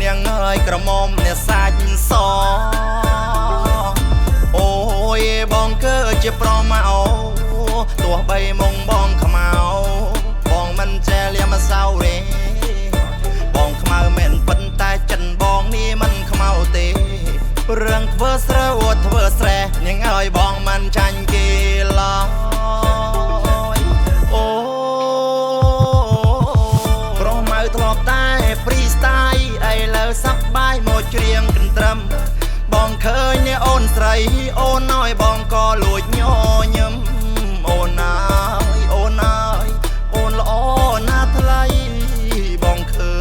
នាងអើយក្រមុំអ្នកសាច់សអូយបងគឺជាប្រម៉ៅទោះបីមុងបងខ្មៅបងមិនចេះលៀមសៅរេបងខ្មៅមិនប៉ុន្តែចិនបងនេះមិនខ្មៅទេរឿងធ្វើស្រើអួតធ្វើស្រែនាងអើយបងមិនចាញ់គេឡើយអូប្រុសម៉ៅធ្លាប់តែព្រីស្ទាយឥឡូវសប្បាយមកច្រៀងកន្ត្រឹមបងឃើញនេះអូនស្រីអូនអើយបងក៏លួចញញឹមអូនអើយអូនអើយអូនល្អណាស់ថ្លៃបងឃើ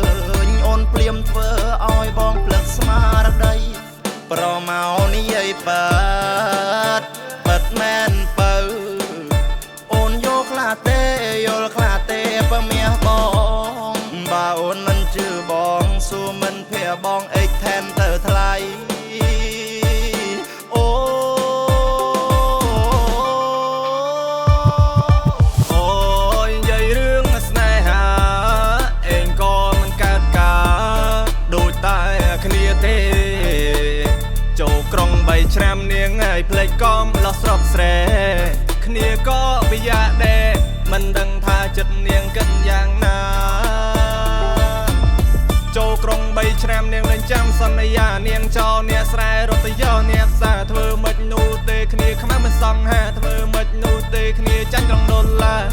ញអូនភ្លាមធ្វើឲ្យបងភ្លឹកស្មារតីប្រមកនិយាយប៉ាត់មែនបើអូនយកខ្លះទេយល់ខ្លះទេបើមាសបងបើអូនមិនជឿបងសួរមិនភ័យបងអេកថែមទៅថ្លៃច្រាមនាងឲ្យផ្លេចកំលោះស្របស្រែគ្នាក៏វិយាដែរមិនដឹងថាចិត្តនាងកិនយ៉ាងណាចូលក្រុង3ច្រាមនាងលេងចាំសន្យានាងចោលអ្នកស្រែរត់យោអ្នកផ្សារធ្វើមិននោះទេគ្នាខ្មៅមិនសង្ហាធ្វើមិននោះទេគ្នាចាញ់ក្រុងដុល្លារ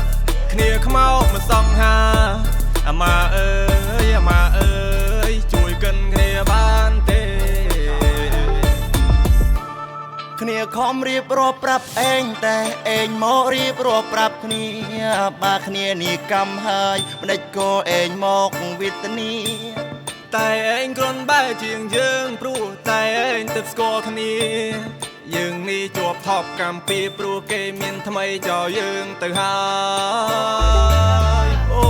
គ្នាខ្មៅមិនសង្ហាអាម៉ាអើយអាម៉ាអើយជួយកិនគ្នាបានទេគ្នាខំរៀបរាប់ប្រាប់ឯងតែឯងមករៀបរាប់ប្រាប់គ្នាបើគ្នានេះកម្មហើយមិនដេចក៏ឯងមកវេទនាតែឯងគ្រាន់បែរជាងយើងព្រោះតែឯងទៅស្គាល់គ្នាយើងនេះជាប់ថប់កម្មពីព្រោះគេមានថ្មីចោលយើងទៅហើយអូ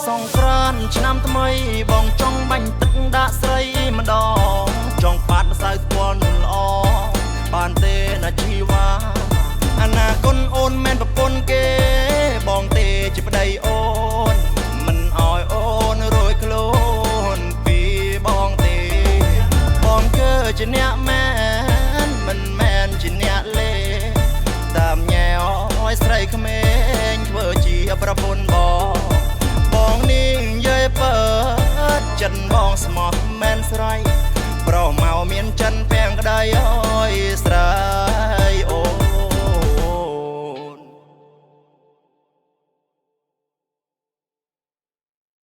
សង្ក្រានต์ឆ្នាំថ្មីបងចង់បាញ់ទឹកដាក់ស្រីម្ដងចង់ប៉ាត់ម្សៅស្គាល់នឹងល្អបានទេណាជីវ៉ាអនាគតអូនមិនប្រពន្ធគេបងទេជាប្តីអូនមិនអោយអូនរួយខ្លួនពីបងទេបងគឺជាអ្នកមែនមិនមែនជាអ្នកលេតាមញ៉ែអោយស្រីក្មេងធ្វើជាប្រពន្ធបងនេះនិយាយបើចិនបងស្មោះមែនស្រ័យប្រមកមានចិនពាំងក្តីអើយស្រ័យ